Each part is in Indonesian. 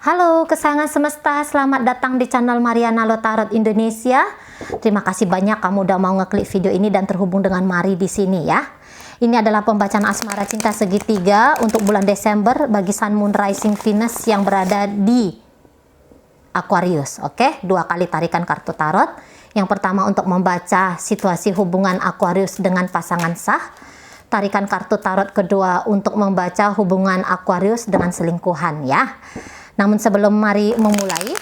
Halo kesayangan semesta, selamat datang di channel Mariana Lotarot Indonesia. Terima kasih banyak kamu udah mau ngeklik video ini dan terhubung dengan Mari di sini ya. Ini adalah pembacaan asmara cinta segitiga untuk bulan Desember bagi Sun, Moon, Rising, Venus yang berada di Aquarius. Oke, 2 kali tarikan kartu tarot. Yang pertama untuk membaca situasi hubungan Aquarius dengan pasangan sah. Tarikan kartu tarot kedua untuk membaca hubungan Aquarius dengan selingkuhan ya. Namun sebelum Mari memulai,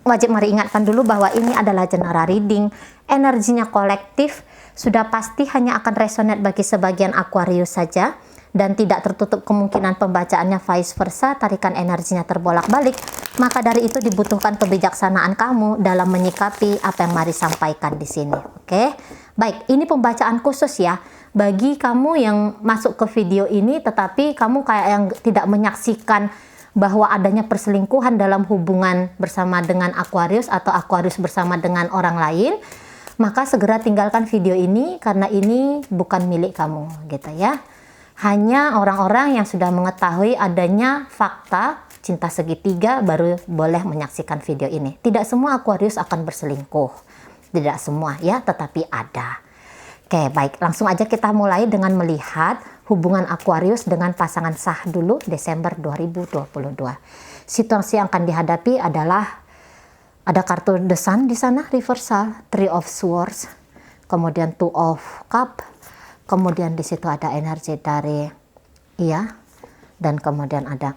wajib Mari ingatkan dulu bahwa ini adalah general reading, energinya kolektif, sudah pasti hanya akan resonate bagi sebagian Aquarius saja, dan tidak tertutup kemungkinan pembacaannya vice versa, tarikan energinya terbolak-balik. Maka dari itu dibutuhkan kebijaksanaan kamu dalam menyikapi apa yang Mari sampaikan di sini. Oke, baik, ini pembacaan khusus ya bagi kamu yang masuk ke video ini, tetapi kamu kayak yang tidak menyaksikan bahwa adanya perselingkuhan dalam hubungan bersama dengan Aquarius atau Aquarius bersama dengan orang lain, maka segera tinggalkan video ini karena ini bukan milik kamu gitu ya. Hanya orang-orang yang sudah mengetahui adanya fakta cinta segitiga baru boleh menyaksikan video ini. Tidak semua Aquarius akan berselingkuh, tidak semua ya, tetapi ada. Oke, baik, langsung aja kita mulai dengan melihat hubungan Aquarius dengan pasangan sah dulu Desember 2022. Situasi yang akan dihadapi adalah ada kartu The Sun di sana reversal, Three of Swords, kemudian Two of Cup, kemudian di situ ada energi dari dan kemudian ada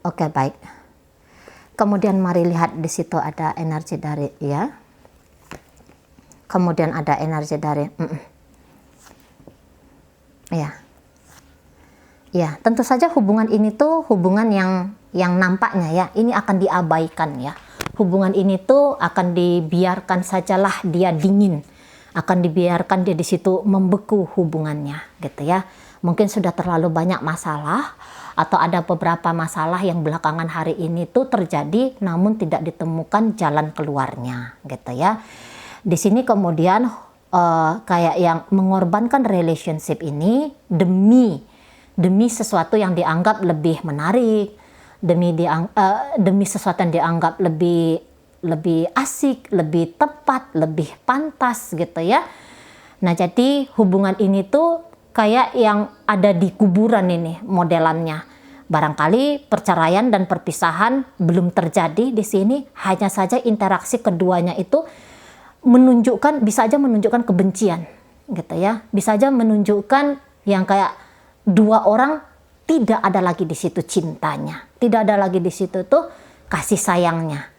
Oke, baik. Kemudian mari lihat di situ ada energi dari kemudian ada energi dari tentu saja hubungan ini tuh hubungan yang nampaknya ya ini akan diabaikan ya. Hubungan ini tuh akan dibiarkan sajalah dia dingin, akan dibiarkan dia di situ membeku hubungannya gitu ya. Mungkin sudah terlalu banyak masalah atau ada beberapa masalah yang belakangan hari ini tuh terjadi namun tidak ditemukan jalan keluarnya gitu ya. Di sini kemudian kayak yang mengorbankan relationship ini demi sesuatu yang dianggap lebih menarik, demi sesuatu yang dianggap lebih asik, lebih tepat, lebih pantas gitu ya. Nah, jadi hubungan ini tuh kayak yang ada di kuburan ini modelannya. Barangkali perceraian dan perpisahan belum terjadi di sini, hanya saja interaksi keduanya itu bisa aja menunjukkan kebencian gitu ya, bisa aja menunjukkan yang kayak dua orang tidak ada lagi di situ cintanya, tidak ada lagi di situ tuh kasih sayangnya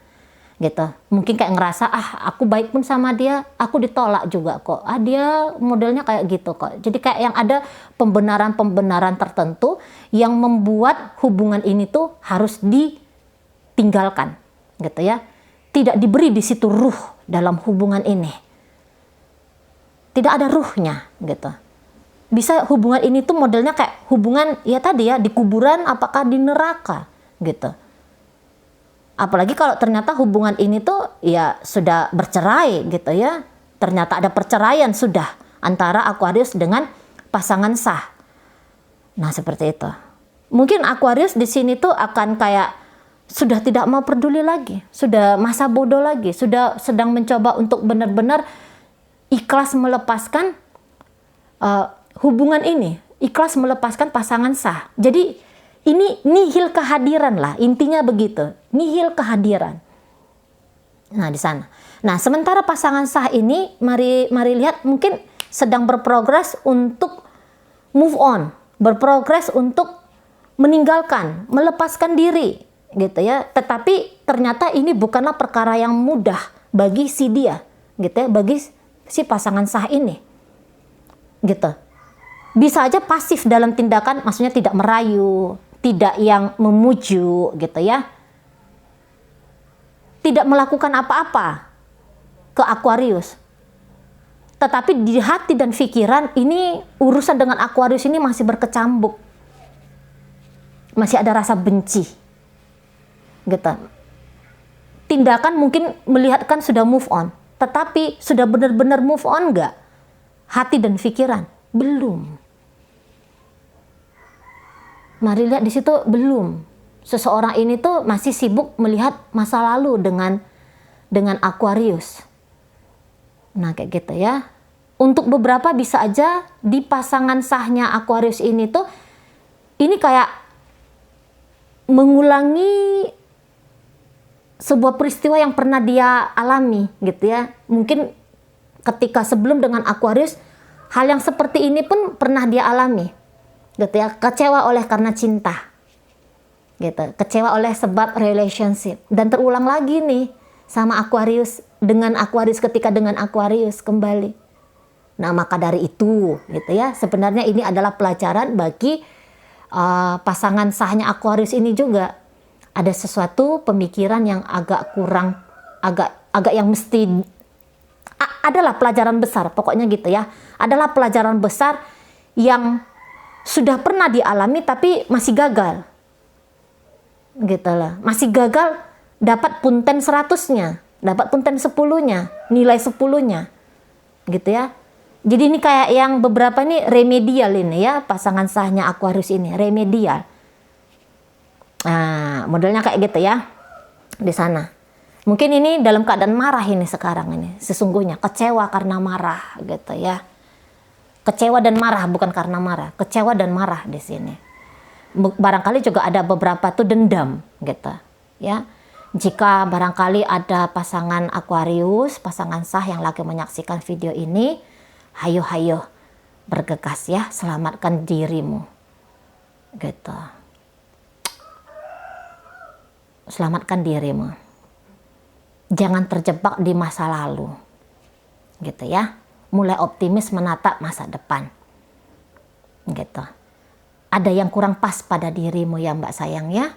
gitu. Mungkin kayak ngerasa aku baik pun sama dia, aku ditolak juga kok, dia modelnya kayak gitu kok. Jadi kayak yang ada pembenaran tertentu yang membuat hubungan ini tuh harus ditinggalkan gitu ya. Tidak diberi di situ ruh dalam hubungan ini. Tidak ada ruhnya gitu. Bisa hubungan ini tuh modelnya kayak hubungan ya tadi ya di kuburan apakah di neraka gitu. Apalagi kalau ternyata hubungan ini tuh ya sudah bercerai gitu ya. Ternyata ada perceraian sudah antara Aquarius dengan pasangan sah. Nah, seperti itu. Mungkin Aquarius di sini tuh akan kayak sudah tidak mau peduli lagi, sudah masa bodoh lagi, sudah sedang mencoba untuk benar-benar ikhlas melepaskan hubungan ini, ikhlas melepaskan pasangan sah. Jadi ini nihil kehadiran lah, intinya begitu, nihil kehadiran. Nah, di sana. Nah, sementara pasangan sah ini, mari lihat mungkin sedang berprogres untuk move on, berprogres untuk meninggalkan, melepaskan diri gitu ya. Tetapi ternyata ini bukanlah perkara yang mudah bagi si dia gitu ya, bagi si pasangan sah ini gitu. Bisa aja pasif dalam tindakan, maksudnya tidak merayu, tidak yang memuju gitu ya, tidak melakukan apa-apa ke Aquarius. Tetapi di hati dan pikiran ini urusan dengan Aquarius ini masih berkecambuk, masih ada rasa benci gitu. Tindakan mungkin melihatkan sudah move on, tetapi sudah benar-benar move on nggak? Hati dan pikiran belum. Mari lihat di situ belum. Seseorang ini tuh masih sibuk melihat masa lalu dengan Aquarius. Nah, kayak gitu ya. Untuk beberapa bisa aja di pasangan sahnya Aquarius ini tuh ini kayak mengulangi sebuah peristiwa yang pernah dia alami gitu ya. Mungkin ketika sebelum dengan Aquarius hal yang seperti ini pun pernah dia alami gitu ya. Kecewa oleh karena cinta gitu, kecewa oleh sebab relationship, dan terulang lagi nih sama Aquarius, dengan Aquarius ketika dengan Aquarius kembali. Nah, maka dari itu gitu ya, sebenarnya ini adalah pelajaran bagi pasangan sahnya Aquarius ini juga. Ada sesuatu pemikiran yang agak kurang, agak yang mesti adalah pelajaran besar, pokoknya gitu ya. Adalah pelajaran besar yang sudah pernah dialami tapi masih gagal. Gitu lah. Masih gagal dapat punten 100-nya, dapat punten 10-nya, nilai 10-nya. Gitu ya. Jadi ini kayak yang beberapa ini remedial ini ya, pasangan sahnya Aquarius ini, remedial. Nah, modelnya kayak gitu ya. Di sana. Mungkin ini dalam keadaan marah ini sekarang ini, sesungguhnya kecewa karena marah gitu ya. Kecewa dan marah, bukan karena marah, kecewa dan marah di sini. Barangkali juga ada beberapa tuh dendam gitu ya. Jika barangkali ada pasangan Aquarius, pasangan sah yang lagi menyaksikan video ini, hayo bergegas ya, selamatkan dirimu gitu. Selamatkan dirimu, jangan terjebak di masa lalu gitu ya. Mulai optimis menatap masa depan gitu. Ada yang kurang pas pada dirimu ya Mbak sayang ya.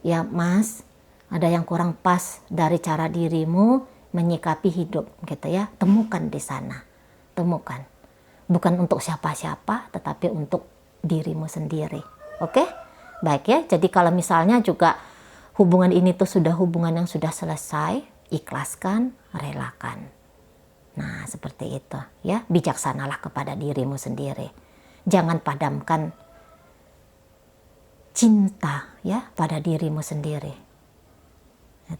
Ya Mas, ada yang kurang pas dari cara dirimu menyikapi hidup gitu ya. Temukan di sana. Temukan. Bukan untuk siapa-siapa, tetapi untuk dirimu sendiri. Oke? Baik ya. Jadi kalau misalnya juga hubungan ini tuh sudah hubungan yang sudah selesai, ikhlaskan, relakan. Nah, seperti itu ya. Bijaksanalah kepada dirimu sendiri. Jangan padamkan cinta ya pada dirimu sendiri.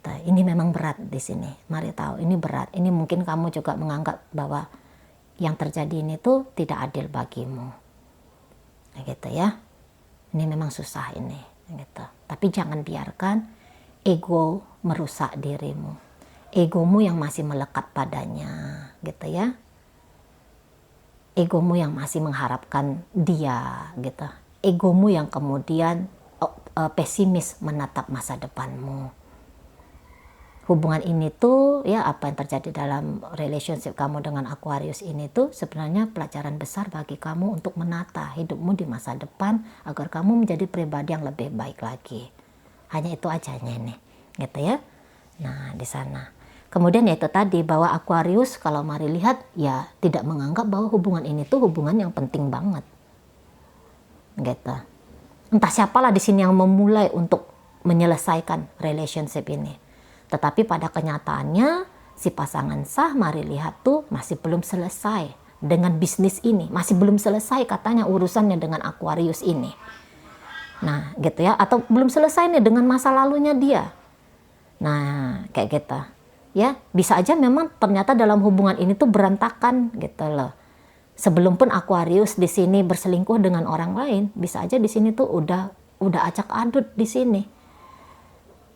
Ini memang berat di sini. Mari tahu ini berat. Ini mungkin kamu juga menganggap bahwa yang terjadi ini tuh tidak adil bagimu. Gitu ya. Ini memang susah ini. Gitu. Tapi jangan biarkan ego merusak dirimu. Egomu yang masih melekat padanya, gitu ya. Egomu yang masih mengharapkan dia, gitu. Egomu yang kemudian pesimis menatap masa depanmu. Hubungan ini tuh ya, apa yang terjadi dalam relationship kamu dengan Aquarius ini tuh sebenarnya pelajaran besar bagi kamu untuk menata hidupmu di masa depan agar kamu menjadi pribadi yang lebih baik lagi. Hanya itu aja nih, gitu ya. Nah, di sana. Kemudian ya itu tadi bahwa Aquarius kalau mari lihat ya tidak menganggap bahwa hubungan ini tuh hubungan yang penting banget. Gitu. Entah siapalah di sini yang memulai untuk menyelesaikan relationship ini. Tetapi pada kenyataannya si pasangan sah mari lihat tuh masih belum selesai dengan bisnis ini, masih belum selesai katanya urusannya dengan Aquarius ini. Nah, gitu ya, atau belum selesai nih dengan masa lalunya dia. Nah, kayak gitu. Ya, bisa aja memang ternyata dalam hubungan ini tuh berantakan gitu loh. Sebelum pun Aquarius di sini berselingkuh dengan orang lain, bisa aja di sini tuh udah acak adut di sini.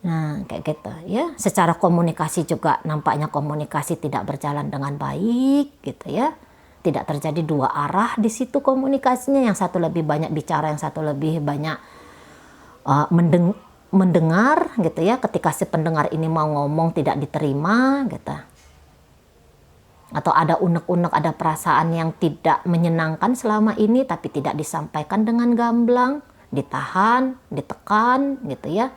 Nah, kayak gitu ya. Secara komunikasi juga nampaknya komunikasi tidak berjalan dengan baik gitu ya. Tidak terjadi dua arah di situ komunikasinya, yang satu lebih banyak bicara, yang satu lebih banyak mendengar gitu ya. Ketika si pendengar ini mau ngomong tidak diterima gitu. Atau ada unek-unek, ada perasaan yang tidak menyenangkan selama ini tapi tidak disampaikan dengan gamblang, ditahan, ditekan gitu ya.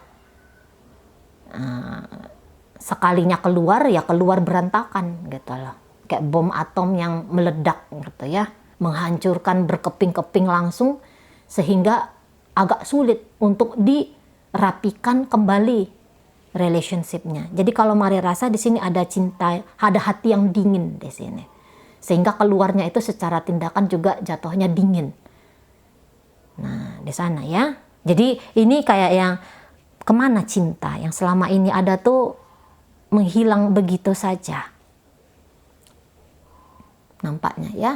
Sekalinya keluar ya keluar berantakan gitu loh. Kayak bom atom yang meledak gitu ya, menghancurkan berkeping-keping langsung sehingga agak sulit untuk dirapikan kembali relationship-nya. Jadi kalau mari rasa di sini ada cinta, ada hati yang dingin di sini. Sehingga keluarnya itu secara tindakan juga jatuhnya dingin. Nah, di sana ya. Jadi ini kayak yang kemana cinta yang selama ini ada tuh menghilang begitu saja. Nampaknya ya.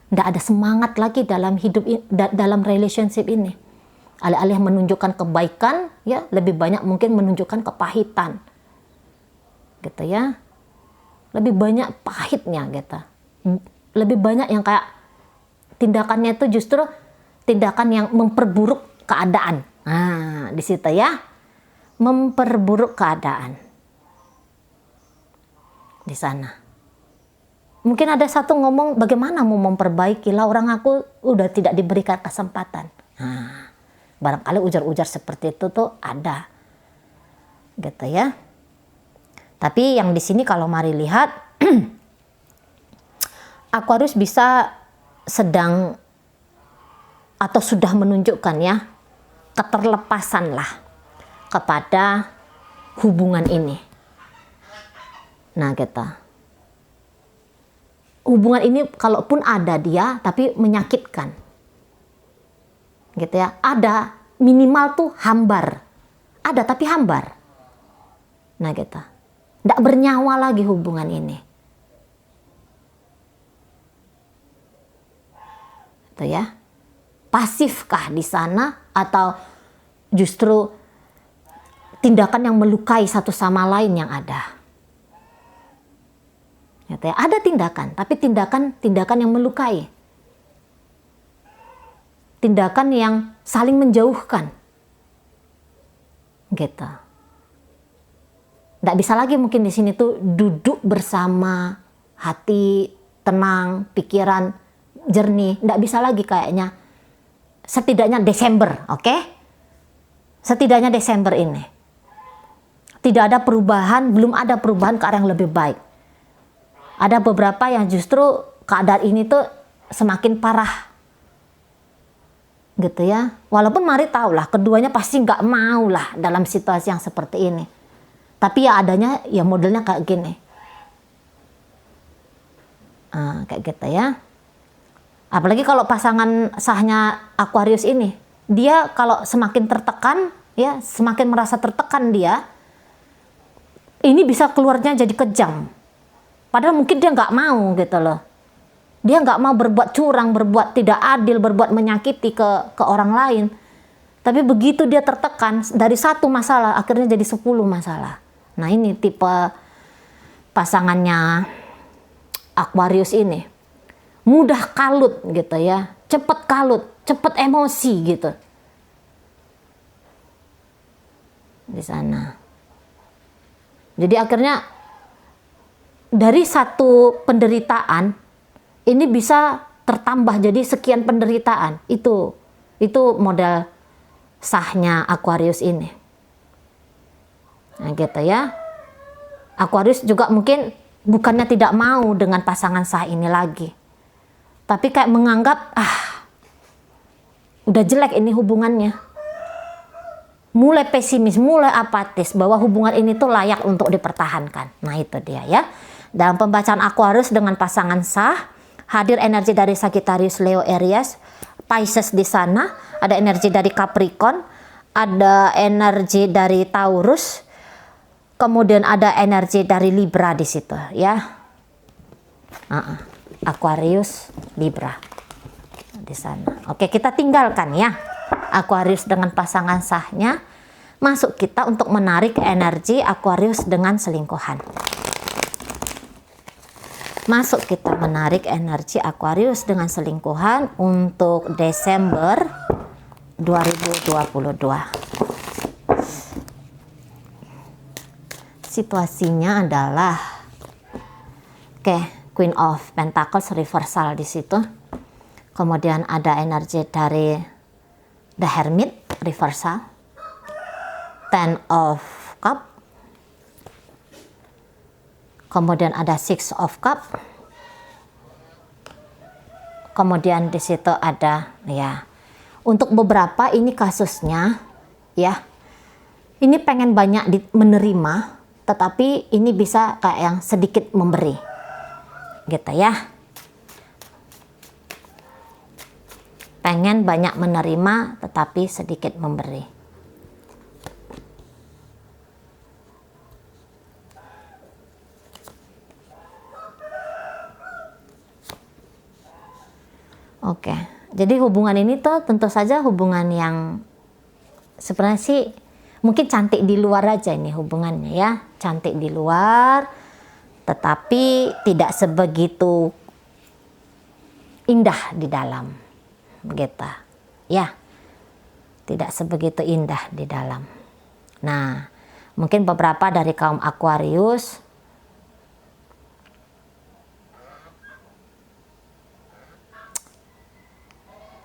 Nggak ada semangat lagi dalam hidup, dalam relationship ini. Alih-alih menunjukkan kebaikan, ya lebih banyak mungkin menunjukkan kepahitan. Gitu ya. Lebih banyak pahitnya gitu. Lebih banyak yang kayak tindakannya itu justru tindakan yang memperburuk keadaan. Nah, di situ ya. Memperburuk keadaan. Di sana. Mungkin ada satu ngomong, bagaimana mau memperbaiki lah, orang aku udah tidak diberikan kesempatan. Nah, barangkali ujar-ujar seperti itu tuh ada. Gitu ya. Tapi yang di sini kalau mari lihat, Aquarius bisa sedang atau sudah menunjukkan ya, keterlepasan lah kepada hubungan ini. Nah, gitu. Hubungan ini kalaupun ada dia, tapi menyakitkan. Gitu ya. Ada, minimal tuh hambar. Ada tapi hambar. Nah gitu. Nggak bernyawa lagi hubungan ini. Gitu ya. Pasifkah di sana atau justru tindakan yang melukai satu sama lain yang ada? Ada tindakan, tapi tindakan yang melukai. Tindakan yang saling menjauhkan. Gitu. Nggak bisa lagi mungkin di sini tuh duduk bersama, hati tenang, pikiran jernih. Nggak bisa lagi kayaknya. Setidaknya Desember, oke? Setidaknya Desember ini. Tidak ada perubahan, belum ada perubahan ke arah yang lebih baik. Ada beberapa yang justru keadaan ini tuh semakin parah. Gitu ya. Walaupun mari tahulah keduanya pasti nggak mau lah dalam situasi yang seperti ini. Tapi ya adanya ya modelnya kayak gini. Kayak gitu ya. Apalagi kalau pasangan sahnya Aquarius ini. Dia kalau semakin tertekan, ya semakin merasa tertekan dia. Ini bisa keluarnya jadi kejam. Padahal mungkin dia nggak mau gitu loh. Dia nggak mau berbuat curang, berbuat tidak adil, berbuat menyakiti ke orang lain. Tapi begitu dia tertekan, dari satu masalah akhirnya jadi 10 masalah. Nah ini tipe pasangannya Aquarius ini. Mudah kalut gitu ya. Cepet kalut, cepet emosi gitu. Di sana. Jadi akhirnya dari satu penderitaan ini bisa tertambah jadi sekian penderitaan. Itu model sahnya Aquarius ini. Nah gitu ya. Aquarius juga mungkin bukannya tidak mau dengan pasangan sah ini lagi. Tapi kayak menganggap udah jelek ini hubungannya. Mulai pesimis, mulai apatis bahwa hubungan ini tuh layak untuk dipertahankan. Nah itu dia ya. Dalam pembacaan Aquarius dengan pasangan sah, hadir energi dari Sagittarius, Leo, Aries, Pisces di sana, ada energi dari Capricorn, ada energi dari Taurus, kemudian ada energi dari Libra di situ ya. Aquarius, Libra di sana. Oke, kita tinggalkan ya Aquarius dengan pasangan sahnya. Masuk kita untuk menarik energi Aquarius dengan selingkuhan. Masuk kita menarik energi Aquarius dengan selingkuhan untuk Desember 2022. Situasinya adalah Queen of Pentacles reversal di situ. Kemudian ada energi dari The Hermit reversal. Ten of Cup. Kemudian ada Six of Cup. Kemudian di situ ada ya. Untuk beberapa ini kasusnya ya. Ini pengen banyak menerima, tetapi ini bisa kayak yang sedikit memberi. Gitu ya. pengen banyak menerima tetapi sedikit memberi. Oke, jadi hubungan ini tuh tentu saja hubungan yang sebenarnya sih mungkin cantik di luar aja ini hubungannya ya, cantik di luar, tetapi tidak sebegitu indah di dalam, gitu ya, tidak sebegitu indah di dalam. Nah, mungkin beberapa dari kaum Aquarius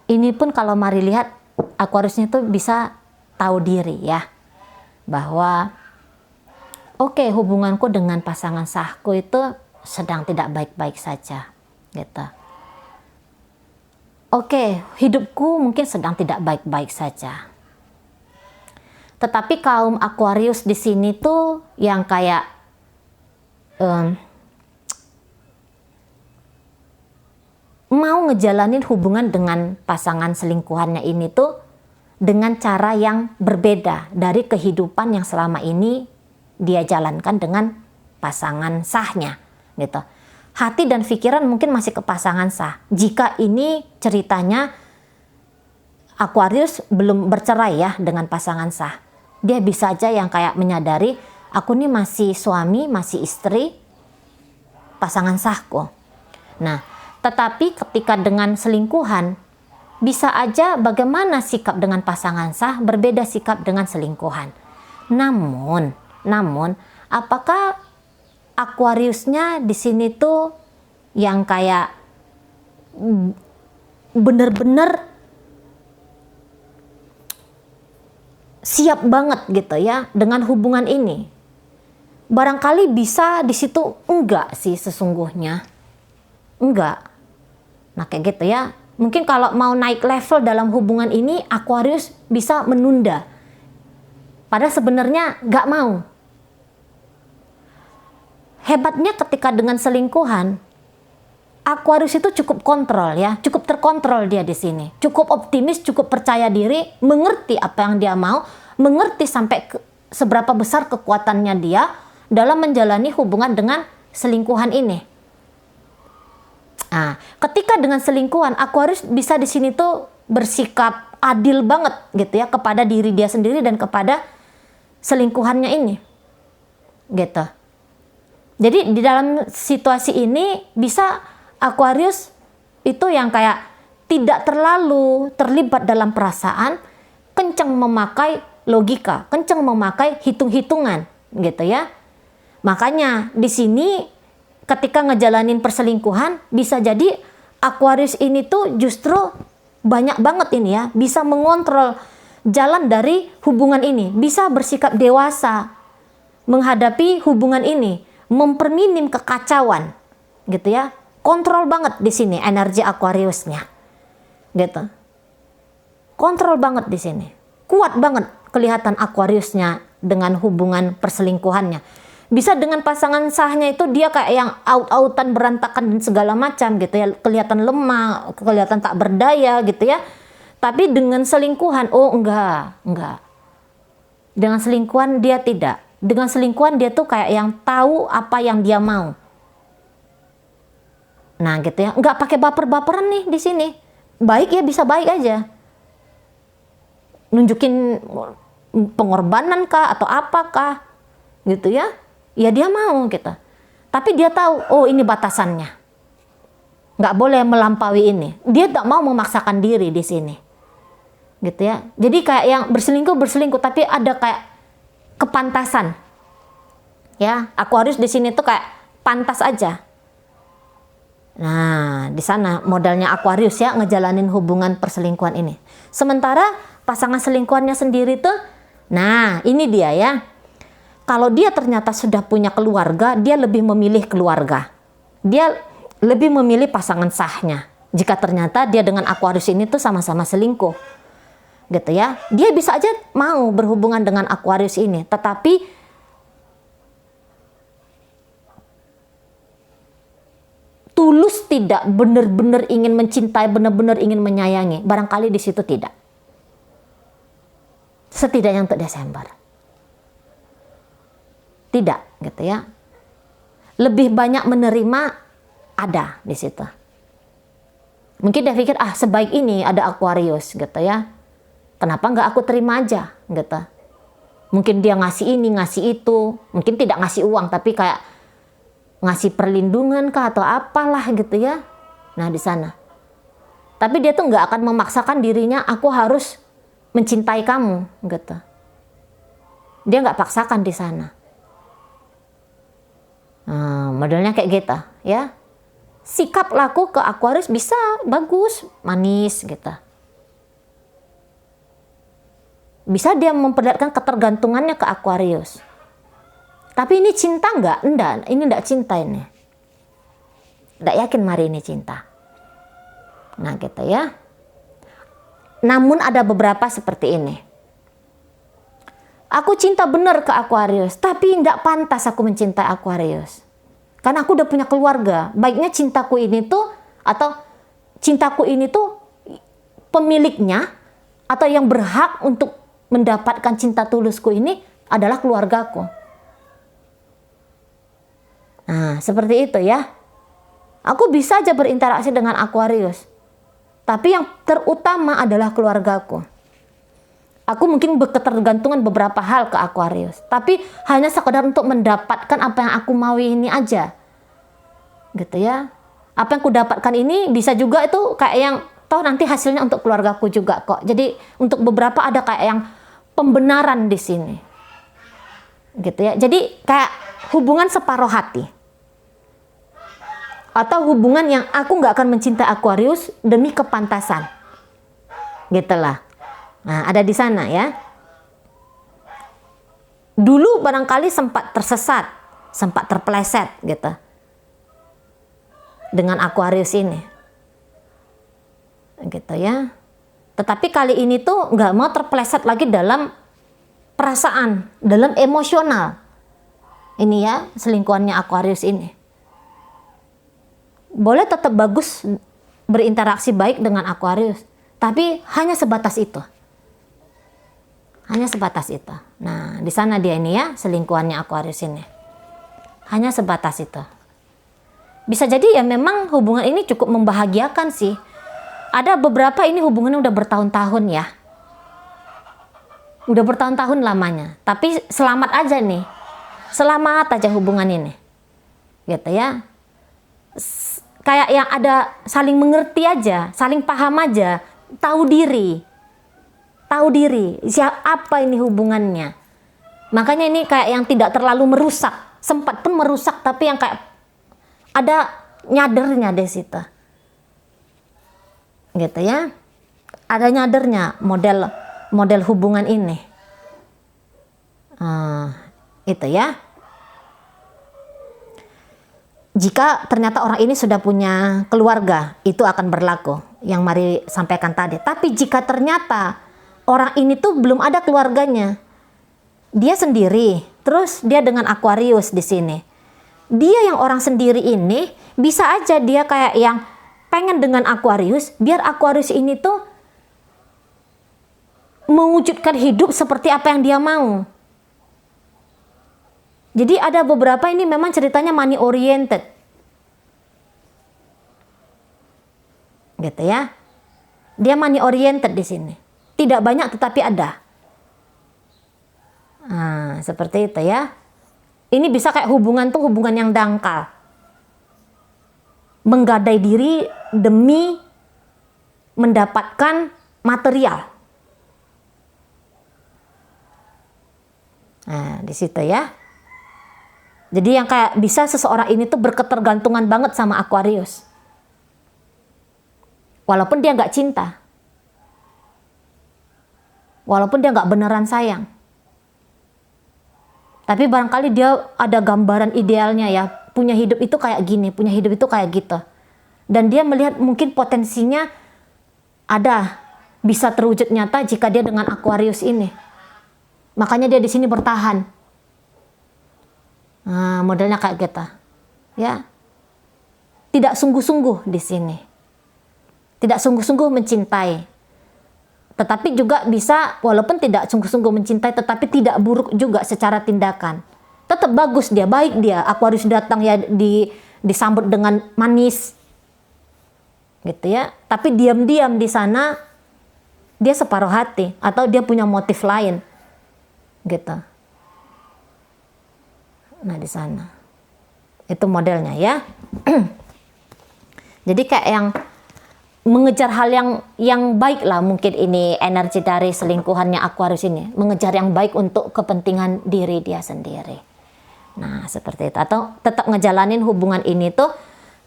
ini pun kalau mari lihat Aquariusnya tuh bisa tahu diri ya, bahwa oke, hubunganku dengan pasangan sahku itu sedang tidak baik-baik saja gitu. Oke, hidupku mungkin sedang tidak baik-baik saja. Tetapi kaum Aquarius di sini tuh yang kayak mau ngejalanin hubungan dengan pasangan selingkuhannya ini tuh dengan cara yang berbeda dari kehidupan yang selama ini dia jalankan dengan pasangan sahnya gitu. Hati dan pikiran mungkin masih ke pasangan sah. Jika ini ceritanya Aquarius belum bercerai ya dengan pasangan sah, dia bisa aja yang kayak menyadari aku nih masih suami, masih istri pasangan sahku. Nah, tetapi ketika dengan selingkuhan, bisa aja bagaimana sikap dengan pasangan sah berbeda sikap dengan selingkuhan. Namun, apakah Aquariusnya di sini tuh yang kayak bener-bener siap banget gitu ya dengan hubungan ini? Barangkali bisa di situ enggak sih sesungguhnya. Enggak. Nah kayak gitu ya, mungkin kalau mau naik level dalam hubungan ini Aquarius bisa menunda, padahal sebenarnya nggak mau. Hebatnya ketika dengan selingkuhan, Aquarius itu cukup kontrol ya, cukup terkontrol dia di sini, cukup optimis, cukup percaya diri, mengerti apa yang dia mau, mengerti sampai seberapa besar kekuatannya dia dalam menjalani hubungan dengan selingkuhan ini. Nah, ketika dengan selingkuhan, Aquarius bisa di sini tuh bersikap adil banget gitu ya kepada diri dia sendiri dan kepada selingkuhannya ini. Gitu. Jadi di dalam situasi ini bisa Aquarius itu yang kayak tidak terlalu terlibat dalam perasaan, kencang memakai logika, kencang memakai hitung-hitungan gitu ya. Makanya di sini ketika ngejalanin perselingkuhan, bisa jadi Aquarius ini tuh justru banyak banget ini ya, bisa mengontrol jalan dari hubungan ini, bisa bersikap dewasa menghadapi hubungan ini, memperminim kekacauan, gitu ya. Kontrol banget di sini energi Aquariusnya, gitu. Kontrol banget di sini, kuat banget kelihatan Aquariusnya dengan hubungan perselingkuhannya. Bisa dengan pasangan sahnya itu dia kayak yang out-outan, berantakan dan segala macam gitu ya, kelihatan lemah, kelihatan tak berdaya gitu ya. Tapi dengan selingkuhan, oh enggak. Dengan selingkuhan dia tidak. Dengan selingkuhan dia tuh kayak yang tahu apa yang dia mau. Nah gitu ya, enggak pakai baper-baperan nih di sini. Baik ya bisa baik aja. Nunjukin pengorbanan kah atau apakah gitu ya. Ya dia mau gitu. Tapi dia tahu, oh ini batasannya. Nggak boleh melampaui ini. Dia tak mau memaksakan diri di sini. Gitu ya. Jadi kayak yang berselingkuh, tapi ada kayak kepantasan. Ya, Aquarius di sini tuh kayak pantas aja. Nah, di sana modalnya Aquarius ya ngejalanin hubungan perselingkuhan ini. Sementara pasangan selingkuhannya sendiri tuh, nah ini dia ya. Kalau dia ternyata sudah punya keluarga, dia lebih memilih keluarga. Dia lebih memilih pasangan sahnya. Jika ternyata dia dengan Aquarius ini tuh sama-sama selingkuh. Gitu ya. Dia bisa aja mau berhubungan dengan Aquarius ini. Tetapi tulus tidak, benar-benar ingin mencintai, benar-benar ingin menyayangi, barangkali di situ tidak. Setidaknya untuk Desember. Tidak, gitu ya. Lebih banyak menerima ada di situ. Mungkin dia pikir, sebaik ini ada Aquarius, gitu ya. Kenapa nggak aku terima aja, gitu. Mungkin dia ngasih ini, ngasih itu. Mungkin tidak ngasih uang, tapi kayak ngasih perlindungan kah atau apalah gitu ya. Nah di sana. Tapi dia tuh nggak akan memaksakan dirinya, aku harus mencintai kamu, gitu. Dia nggak paksakan di sana. Modelnya kayak gitu, ya. Sikap laku ke Aquarius bisa bagus, manis, gitu. Bisa dia memperlihatkan ketergantungannya ke Aquarius. Tapi ini cinta nggak? Enggak, ini enggak cinta ini. Enggak yakin Mari ini cinta. Nah gitu ya. Namun ada beberapa seperti ini. Aku cinta benar ke Aquarius, tapi enggak pantas aku mencintai Aquarius. Karena aku udah punya keluarga. Baiknya cintaku ini tuh, atau cintaku ini tuh pemiliknya, atau yang berhak untuk mendapatkan cinta tulusku ini adalah keluargaku. Nah, seperti itu ya. Aku bisa aja berinteraksi dengan Aquarius. Tapi yang terutama adalah keluargaku. Aku mungkin berketergantungan beberapa hal ke Aquarius. Tapi hanya sekedar untuk mendapatkan apa yang aku mau ini aja. Gitu ya. Apa yang aku dapatkan ini bisa juga itu kayak yang, toh nanti hasilnya untuk keluargaku juga kok. Jadi untuk beberapa ada kayak yang pembenaran di sini. Gitu ya. Jadi kayak hubungan separuh hati. Atau hubungan yang aku nggak akan mencintai Aquarius demi kepantasan. Gitulah. Nah, ada di sana ya. Dulu barangkali sempat tersesat, sempat terpeleset gitu. Dengan Aquarius ini. Gitu ya. Tetapi kali ini tuh nggak mau terpeleset lagi dalam perasaan, dalam emosional. Ini ya, selingkuhannya Aquarius ini. Boleh tetap bagus berinteraksi baik dengan Aquarius, tapi hanya sebatas itu. Hanya sebatas itu. Nah, di sana dia ini ya, selingkuhannya Aquarius ini. Hanya sebatas itu. Bisa jadi ya memang hubungan ini cukup membahagiakan sih. Ada beberapa ini hubungannya udah bertahun-tahun ya. Udah bertahun-tahun lamanya. Tapi selamat aja nih. Selamat aja hubungan ini. Gitu ya. Kayak yang ada saling mengerti aja, saling paham aja, tahu diri. Tahu diri, apa ini hubungannya. Makanya ini kayak yang tidak terlalu merusak. Sempat pun merusak, tapi yang kayak ada nyadernya di situ. Gitu ya. Ada nyadernya model hubungan ini. Itu ya. Jika ternyata orang ini sudah punya keluarga, itu akan berlaku yang Mari sampaikan tadi. Tapi jika ternyata orang ini tuh belum ada keluarganya, dia sendiri, terus dia dengan Aquarius di sini. Dia yang orang sendiri ini bisa aja dia kayak yang pengen dengan Aquarius, biar Aquarius ini tuh mewujudkan hidup seperti apa yang dia mau. Jadi ada beberapa ini memang ceritanya money oriented. Gitu ya. Dia money oriented di sini. Tidak banyak tetapi ada. Nah, seperti itu ya. Ini bisa kayak hubungan tuh hubungan yang dangkal. Menggadai diri demi mendapatkan material. Nah, di situ ya. Jadi yang kayak bisa seseorang ini tuh berketergantungan banget sama Aquarius. Walaupun dia nggak cinta. Walaupun dia nggak beneran sayang. Tapi barangkali dia ada gambaran idealnya ya. Punya hidup itu kayak gini, punya hidup itu kayak gitu. Dan dia melihat mungkin potensinya ada. Bisa terwujud nyata jika dia dengan Aquarius ini. Makanya dia di sini bertahan. Nah, modelnya kayak gitu. Ya. tidak sungguh-sungguh di sini. Tidak sungguh-sungguh mencintai. Tetapi juga bisa walaupun tidak sungguh-sungguh mencintai tetapi tidak buruk juga secara tindakan. Tetap bagus dia, baik dia. Aquarius datang ya disambut dengan manis. Gitu ya. Tapi diam-diam di sana dia separuh hati atau dia punya motif lain. Gitu. Nah, di sana. Itu modelnya ya. Jadi kayak yang mengejar hal yang baik lah, mungkin ini energi dari selingkuhannya Aquarius ini, mengejar yang baik untuk kepentingan diri dia sendiri. Nah, seperti itu. Atau tetap ngejalanin hubungan ini tuh,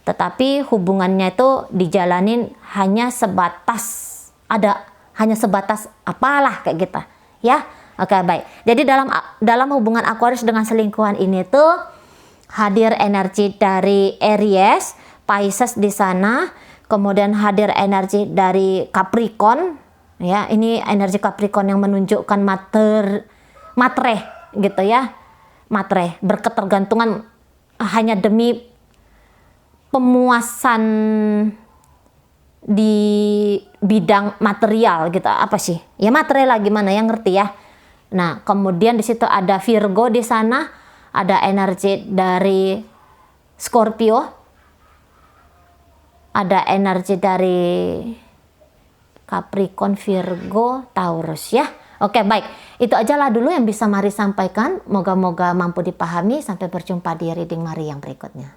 tetapi hubungannya itu dijalanin hanya sebatas apalah kayak gitu ya. Oke, baik. Jadi dalam hubungan Aquarius dengan selingkuhan ini tuh hadir energi dari Aries, Pisces di sana. Kemudian hadir energi dari Capricorn, ya, ini energi Capricorn yang menunjukkan matre gitu ya, matre, berketergantungan hanya demi pemuasan di bidang material gitu, apa sih? Ya matre lah, gimana yang ngerti ya. Nah, kemudian di situ ada Virgo di sana, ada energi dari Scorpio. Ada energi dari Capricorn, Virgo, Taurus ya. Oke, baik. Itu aja lah dulu yang bisa Mari sampaikan. Moga-moga mampu dipahami. Sampai berjumpa di reading Mari yang berikutnya.